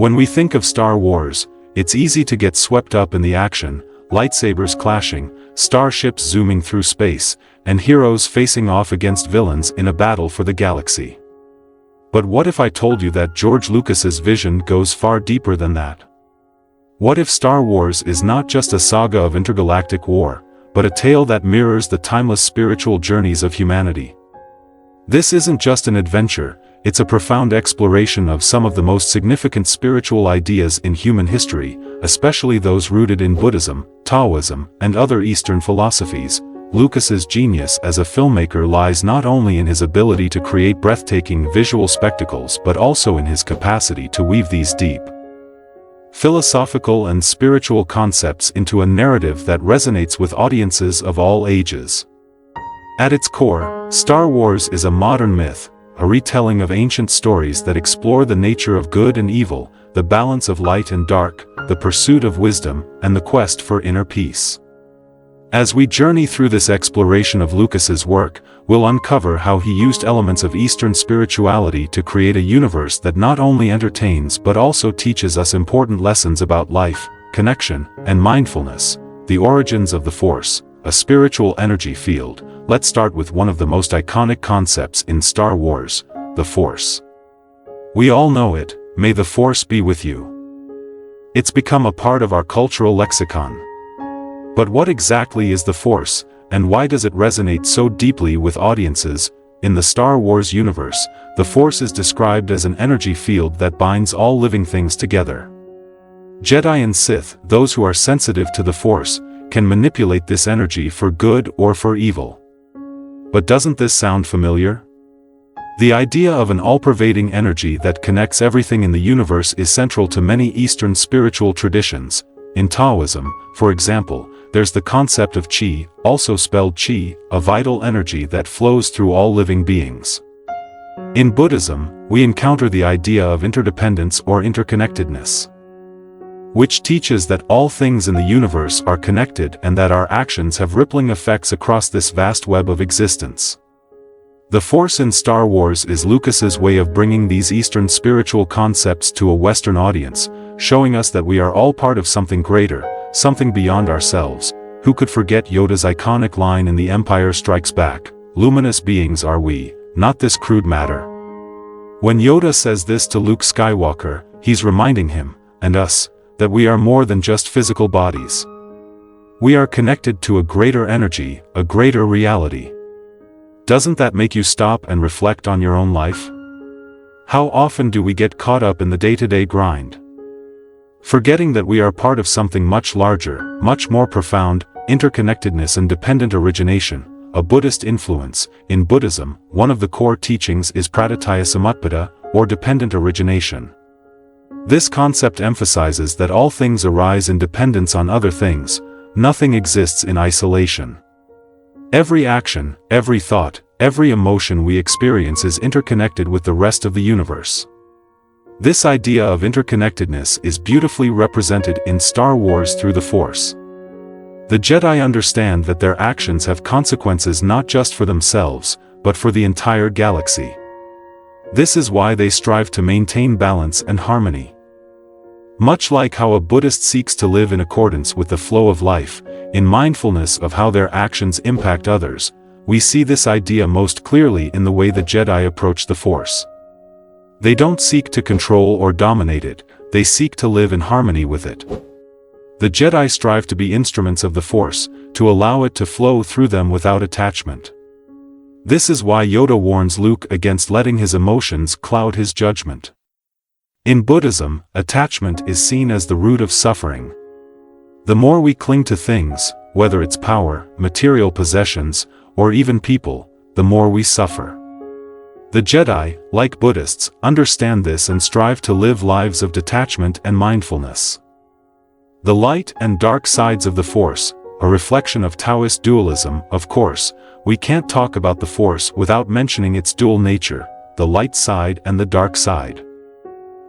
When we think of Star Wars, it's easy to get swept up in the action, lightsabers clashing, starships zooming through space, and heroes facing off against villains in a battle for the galaxy. But what if I told you that George Lucas's vision goes far deeper than that? What if Star Wars is not just a saga of intergalactic war, but a tale that mirrors the timeless spiritual journeys of humanity? This isn't just an adventure, it's a profound exploration of some of the most significant spiritual ideas in human history, especially those rooted in Buddhism, Taoism, and other Eastern philosophies. Lucas's genius as a filmmaker lies not only in his ability to create breathtaking visual spectacles but also in his capacity to weave these deep, philosophical and spiritual concepts into a narrative that resonates with audiences of all ages. At its core, Star Wars is a modern myth, a retelling of ancient stories that explore the nature of good and evil, the balance of light and dark, the pursuit of wisdom, and the quest for inner peace. As we journey through this exploration of Lucas's work, we'll uncover how he used elements of Eastern spirituality to create a universe that not only entertains but also teaches us important lessons about life, connection, and mindfulness. The origins of the Force, a spiritual energy field. Let's start with one of the most iconic concepts in Star Wars, the Force. We all know it, may the Force be with you. It's become a part of our cultural lexicon. But what exactly is the Force, and why does it resonate so deeply with audiences? In the Star Wars universe, the Force is described as an energy field that binds all living things together. Jedi and Sith, those who are sensitive to the Force, can manipulate this energy for good or for evil. But doesn't this sound familiar? The idea of an all-pervading energy that connects everything in the universe is central to many Eastern spiritual traditions. In Taoism, for example, there's the concept of qi, also spelled chi, a vital energy that flows through all living beings. In Buddhism, we encounter the idea of interdependence or interconnectedness, which teaches that all things in the universe are connected and that our actions have rippling effects across this vast web of existence. The Force in Star Wars is Lucas's way of bringing these Eastern spiritual concepts to a Western audience, showing us that we are all part of something greater, something beyond ourselves. Who could forget Yoda's iconic line in The Empire Strikes Back, "Luminous beings are we, not this crude matter." When Yoda says this to Luke Skywalker, he's reminding him, and us, that we are more than just physical bodies. We are connected to a greater energy, a greater reality. Doesn't that make you stop and reflect on your own life? How often do we get caught up in the day-to-day grind, forgetting that we are part of something much larger, much more profound? Interconnectedness and dependent origination, a Buddhist influence. In Buddhism, one of the core teachings is pratitya samutpada, or dependent origination. This concept emphasizes that all things arise in dependence on other things, nothing exists in isolation. Every action, every thought, every emotion we experience is interconnected with the rest of the universe. This idea of interconnectedness is beautifully represented in Star Wars through the Force. The Jedi understand that their actions have consequences not just for themselves, but for the entire galaxy. This is why they strive to maintain balance and harmony. Much like how a Buddhist seeks to live in accordance with the flow of life, in mindfulness of how their actions impact others, we see this idea most clearly in the way the Jedi approach the Force. They don't seek to control or dominate it, they seek to live in harmony with it. The Jedi strive to be instruments of the Force, to allow it to flow through them without attachment. This is why Yoda warns Luke against letting his emotions cloud his judgment. In Buddhism, attachment is seen as the root of suffering. The more we cling to things, whether it's power, material possessions, or even people, the more we suffer. The Jedi, like Buddhists, understand this and strive to live lives of detachment and mindfulness. The light and dark sides of the Force, a reflection of Taoist dualism. Of course, we can't talk about the Force without mentioning its dual nature, the light side and the dark side.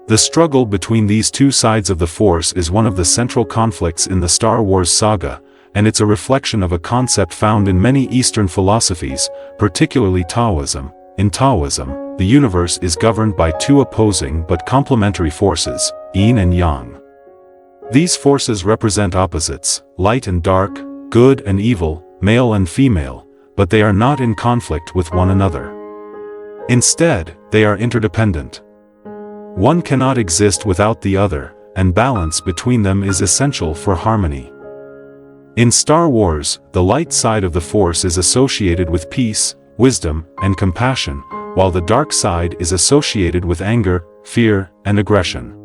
The struggle between these two sides of the Force is one of the central conflicts in the Star Wars saga, and it's a reflection of a concept found in many Eastern philosophies, particularly Taoism. In Taoism, the universe is governed by two opposing but complementary forces, yin and yang. These forces represent opposites, light and dark, good and evil, male and female, but they are not in conflict with one another. Instead, they are interdependent. One cannot exist without the other, and balance between them is essential for harmony. In Star Wars, the light side of the Force is associated with peace, wisdom, and compassion, while the dark side is associated with anger, fear, and aggression.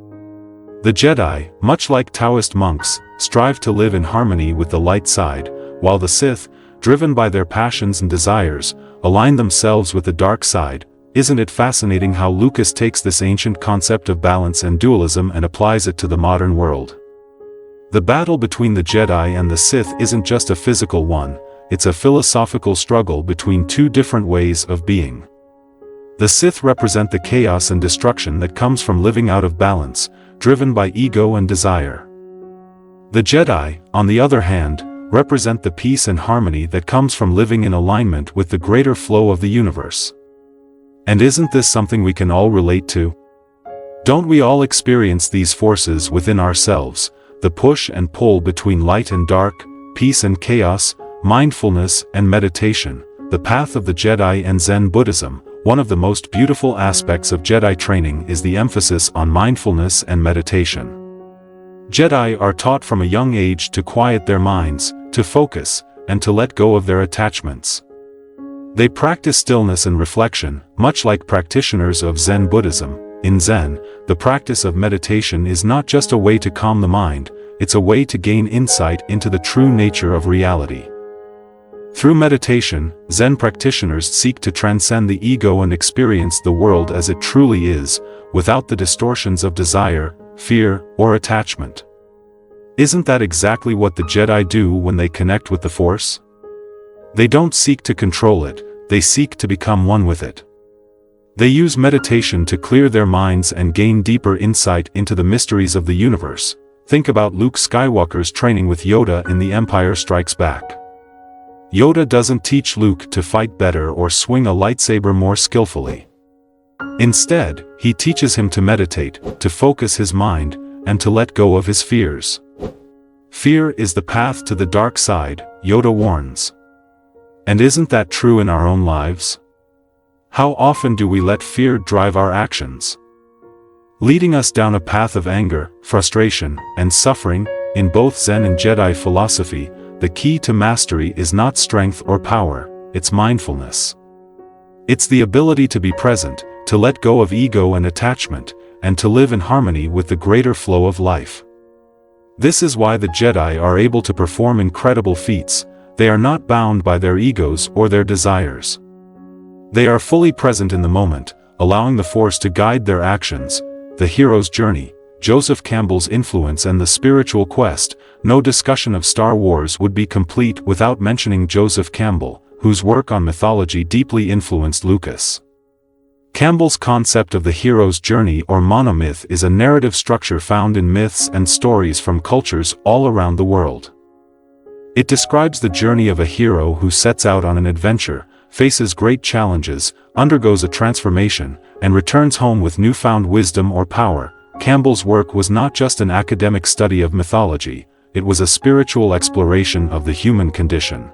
The Jedi, much like Taoist monks, strive to live in harmony with the light side, while the Sith, driven by their passions and desires, align themselves with the dark side. Isn't it fascinating how Lucas takes this ancient concept of balance and dualism and applies it to the modern world? The battle between the Jedi and the Sith isn't just a physical one, it's a philosophical struggle between two different ways of being. The Sith represent the chaos and destruction that comes from living out of balance, driven by ego and desire. The Jedi, on the other hand, represent the peace and harmony that comes from living in alignment with the greater flow of the universe. And isn't this something we can all relate to? Don't we all experience these forces within ourselves, the push and pull between light and dark, peace and chaos, mindfulness and meditation, the path of the Jedi and Zen Buddhism? One of the most beautiful aspects of Jedi training is the emphasis on mindfulness and meditation. Jedi are taught from a young age to quiet their minds, to focus, and to let go of their attachments. They practice stillness and reflection, much like practitioners of Zen Buddhism. In Zen, the practice of meditation is not just a way to calm the mind, it's a way to gain insight into the true nature of reality. Through meditation, Zen practitioners seek to transcend the ego and experience the world as it truly is, without the distortions of desire, fear, or attachment. Isn't that exactly what the Jedi do when they connect with the Force? They don't seek to control it, they seek to become one with it. They use meditation to clear their minds and gain deeper insight into the mysteries of the universe. Think about Luke Skywalker's training with Yoda in The Empire Strikes Back. Yoda doesn't teach Luke to fight better or swing a lightsaber more skillfully. Instead, he teaches him to meditate, to focus his mind, and to let go of his fears. Fear is the path to the dark side, Yoda warns. And isn't that true in our own lives? How often do we let fear drive our actions, leading us down a path of anger, frustration, and suffering? In both Zen and Jedi philosophy, the key to mastery is not strength or power, it's mindfulness. It's the ability to be present, to let go of ego and attachment, and to live in harmony with the greater flow of life. This is why the Jedi are able to perform incredible feats. They are not bound by their egos or their desires. They are fully present in the moment, allowing the Force to guide their actions. The hero's journey, Joseph Campbell's influence and the spiritual quest. No discussion of Star Wars would be complete without mentioning Joseph Campbell, whose work on mythology deeply influenced Lucas. Campbell's concept of the hero's journey or monomyth is a narrative structure found in myths and stories from cultures all around the world. It describes the journey of a hero who sets out on an adventure, faces great challenges, undergoes a transformation, and returns home with newfound wisdom or power. Campbell's work was not just an academic study of mythology, it was a spiritual exploration of the human condition.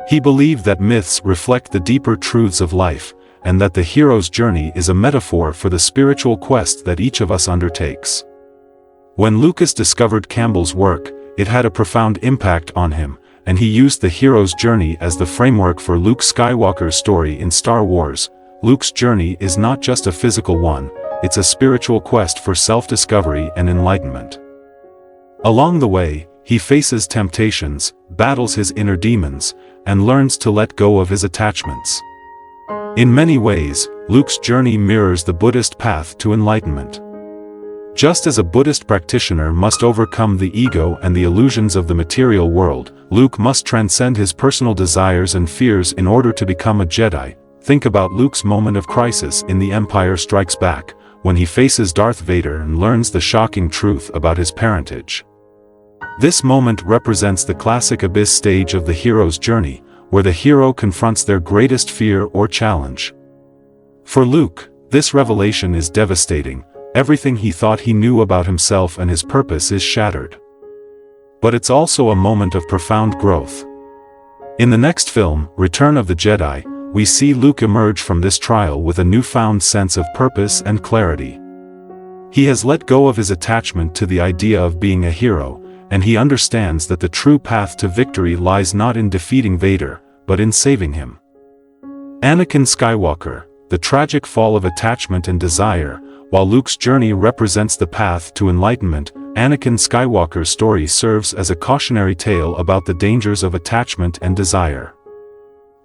He believed that myths reflect the deeper truths of life, and that the hero's journey is a metaphor for the spiritual quest that each of us undertakes. When Lucas discovered Campbell's work, it had a profound impact on him, and he used the hero's journey as the framework for Luke Skywalker's story in Star Wars. Luke's journey is not just a physical one, it's a spiritual quest for self-discovery and enlightenment. Along the way, he faces temptations, battles his inner demons, and learns to let go of his attachments. In many ways, Luke's journey mirrors the Buddhist path to enlightenment. Just as a Buddhist practitioner must overcome the ego and the illusions of the material world, Luke must transcend his personal desires and fears in order to become a Jedi. Think about Luke's moment of crisis in The Empire Strikes Back, when he faces Darth Vader and learns the shocking truth about his parentage. This moment represents the classic abyss stage of the hero's journey, where the hero confronts their greatest fear or challenge. For Luke, this revelation is devastating, everything he thought he knew about himself and his purpose is shattered. But it's also a moment of profound growth. In the next film, Return of the Jedi, we see Luke emerge from this trial with a newfound sense of purpose and clarity. He has let go of his attachment to the idea of being a hero, and he understands that the true path to victory lies not in defeating Vader, but in saving him. Anakin Skywalker, the tragic fall of attachment and desire. While Luke's journey represents the path to enlightenment, Anakin Skywalker's story serves as a cautionary tale about the dangers of attachment and desire.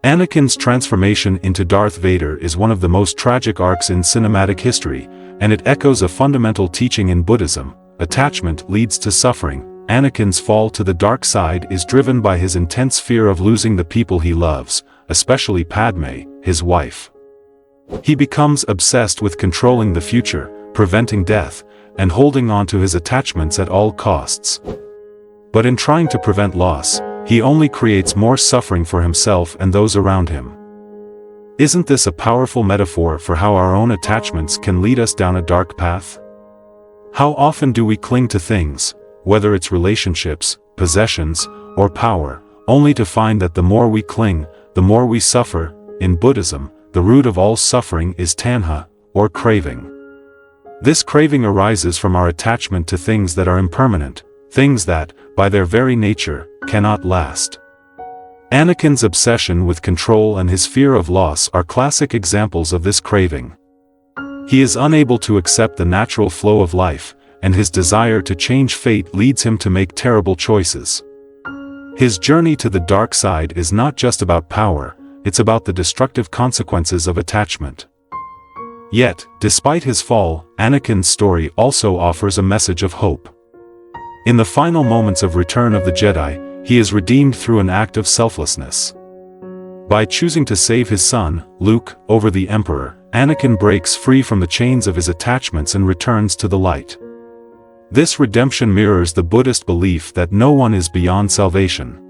Anakin's transformation into Darth Vader is one of the most tragic arcs in cinematic history, and it echoes a fundamental teaching in Buddhism: attachment leads to suffering. Anakin's fall to the dark side is driven by his intense fear of losing the people he loves, especially Padme, his wife. He becomes obsessed with controlling the future, preventing death, and holding on to his attachments at all costs. But in trying to prevent loss, he only creates more suffering for himself and those around him. Isn't this a powerful metaphor for how our own attachments can lead us down a dark path? How often do we cling to things, whether it's relationships, possessions, or power, only to find that the more we cling, the more we suffer? In Buddhism, the root of all suffering is tanha, or craving. This craving arises from our attachment to things that are impermanent, things that, by their very nature, cannot last. Anakin's obsession with control and his fear of loss are classic examples of this craving. He is unable to accept the natural flow of life, and his desire to change fate leads him to make terrible choices. His journey to the dark side is not just about power, it's about the destructive consequences of attachment. Yet, despite his fall, Anakin's story also offers a message of hope. In the final moments of Return of the Jedi, he is redeemed through an act of selflessness. By choosing to save his son, Luke, over the Emperor, Anakin breaks free from the chains of his attachments and returns to the light. This redemption mirrors the Buddhist belief that no one is beyond salvation.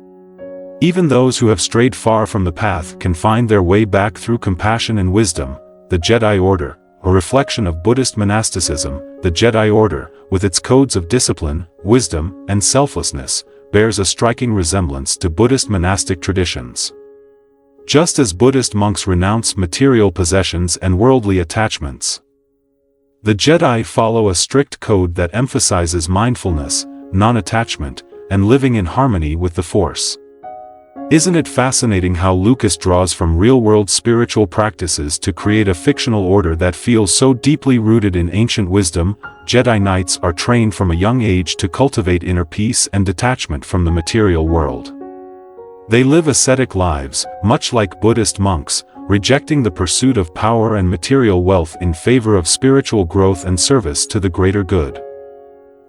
Even those who have strayed far from the path can find their way back through compassion and wisdom. The Jedi Order, a reflection of Buddhist monasticism, the Jedi Order, with its codes of discipline, wisdom, and selflessness, bears a striking resemblance to Buddhist monastic traditions. Just as Buddhist monks renounce material possessions and worldly attachments, the Jedi follow a strict code that emphasizes mindfulness, non-attachment, and living in harmony with the Force. Isn't it fascinating how Lucas draws from real-world spiritual practices to create a fictional order that feels so deeply rooted in ancient wisdom? Jedi Knights are trained from a young age to cultivate inner peace and detachment from the material world. They live ascetic lives, much like Buddhist monks, rejecting the pursuit of power and material wealth in favor of spiritual growth and service to the greater good.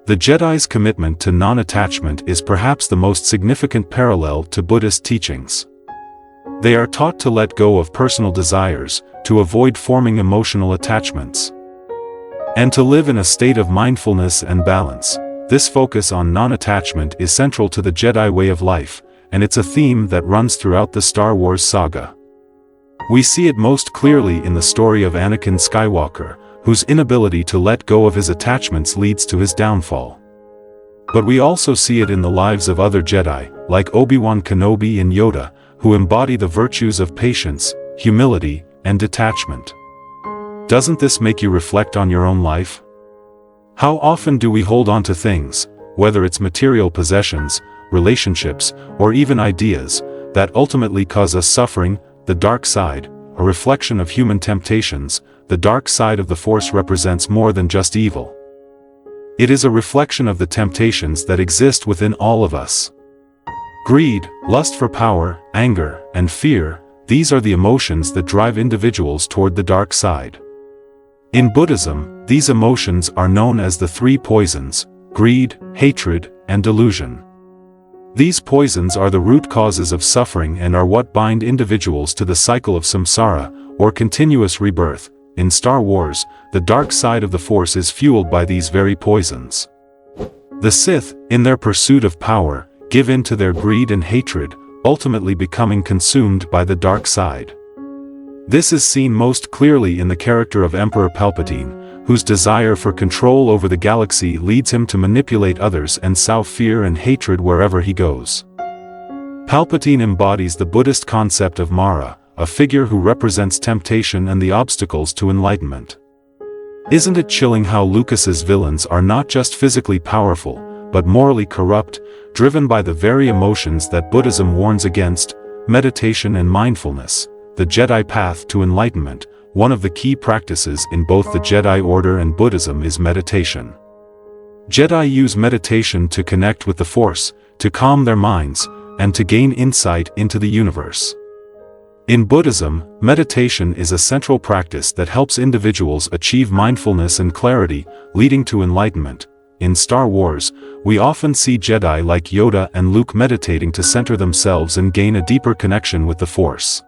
The Jedi's commitment to non-attachment is perhaps the most significant parallel to Buddhist teachings. They are taught to let go of personal desires, to avoid forming emotional attachments, and to live in a state of mindfulness and balance. This focus on non-attachment is central to the Jedi way of life, and it's a theme that runs throughout the Star Wars saga. We see it most clearly in the story of Anakin Skywalker, whose inability to let go of his attachments leads to his downfall. But we also see it in the lives of other Jedi, like Obi-Wan Kenobi and Yoda, who embody the virtues of patience, humility, and detachment. Doesn't this make you reflect on your own life? How often do we hold on to things, whether it's material possessions, relationships, or even ideas, that ultimately cause us suffering? The dark side, a reflection of human temptations. The dark side of the Force represents more than just evil. It is a reflection of the temptations that exist within all of us. Greed, lust for power, anger, and fear, these are the emotions that drive individuals toward the dark side. In Buddhism, these emotions are known as the three poisons: greed, hatred, and delusion. These poisons are the root causes of suffering and are what bind individuals to the cycle of samsara, or continuous rebirth. In Star Wars, the dark side of the Force is fueled by these very poisons. The Sith, in their pursuit of power, give in to their greed and hatred, ultimately becoming consumed by the dark side. This is seen most clearly in the character of Emperor Palpatine, whose desire for control over the galaxy leads him to manipulate others and sow fear and hatred wherever he goes. Palpatine embodies the Buddhist concept of Mara, a figure who represents temptation and the obstacles to enlightenment. Isn't it chilling how Lucas's villains are not just physically powerful, but morally corrupt, driven by the very emotions that Buddhism warns against: meditation and mindfulness, the Jedi path to enlightenment. One of the key practices in both the Jedi Order and Buddhism is meditation. Jedi use meditation to connect with the Force, to calm their minds, and to gain insight into the universe. In Buddhism, meditation is a central practice that helps individuals achieve mindfulness and clarity, leading to enlightenment. In Star Wars, we often see Jedi like Yoda and Luke meditating to center themselves and gain a deeper connection with the Force.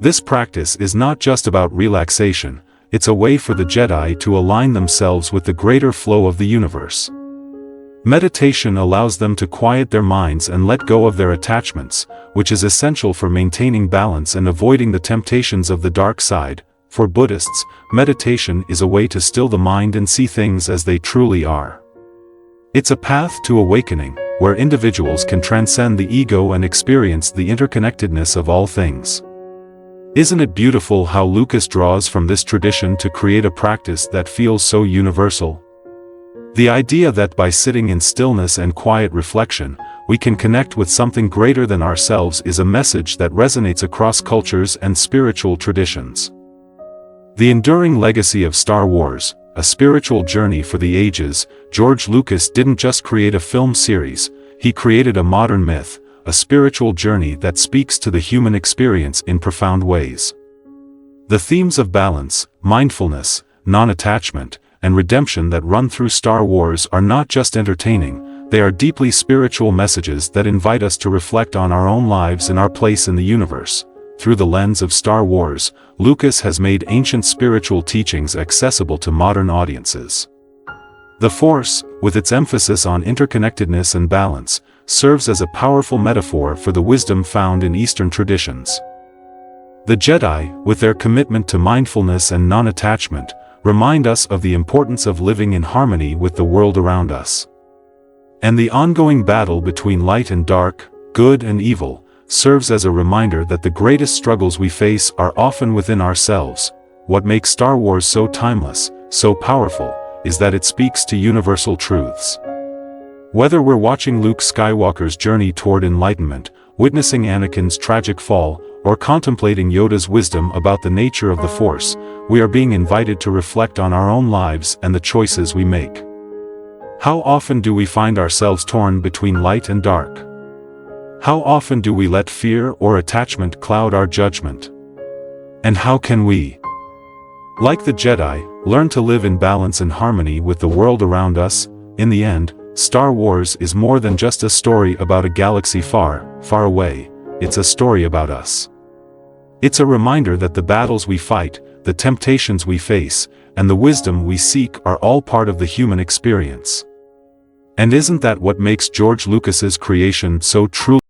This practice is not just about relaxation, it's a way for the Jedi to align themselves with the greater flow of the universe. Meditation allows them to quiet their minds and let go of their attachments, which is essential for maintaining balance and avoiding the temptations of the dark side. For Buddhists, meditation is a way to still the mind and see things as they truly are. It's a path to awakening, where individuals can transcend the ego and experience the interconnectedness of all things. Isn't it beautiful how Lucas draws from this tradition to create a practice that feels so universal? The idea that by sitting in stillness and quiet reflection, we can connect with something greater than ourselves is a message that resonates across cultures and spiritual traditions. The enduring legacy of Star Wars, a spiritual journey for the ages. George Lucas didn't just create a film series, he created a modern myth, a spiritual journey that speaks to the human experience in profound ways. The themes of balance, mindfulness, non-attachment, and redemption that run through Star Wars are not just entertaining, they are deeply spiritual messages that invite us to reflect on our own lives and our place in the universe. Through the lens of Star Wars, Lucas has made ancient spiritual teachings accessible to modern audiences. The Force, with its emphasis on interconnectedness and balance, serves as a powerful metaphor for the wisdom found in Eastern traditions. The Jedi, with their commitment to mindfulness and non-attachment, remind us of the importance of living in harmony with the world around us. And the ongoing battle between light and dark, good and evil, serves as a reminder that the greatest struggles we face are often within ourselves. What makes Star Wars so timeless, so powerful, is that it speaks to universal truths. Whether we're watching Luke Skywalker's journey toward enlightenment, witnessing Anakin's tragic fall, or contemplating Yoda's wisdom about the nature of the Force, we are being invited to reflect on our own lives and the choices we make. How often do we find ourselves torn between light and dark? How often do we let fear or attachment cloud our judgment? And how can we, like the Jedi, learn to live in balance and harmony with the world around us? In the end, Star Wars is more than just a story about a galaxy far, far away. It's a story about us. It's a reminder that the battles we fight, the temptations we face, and the wisdom we seek are all part of the human experience. And isn't that what makes George Lucas's creation so truly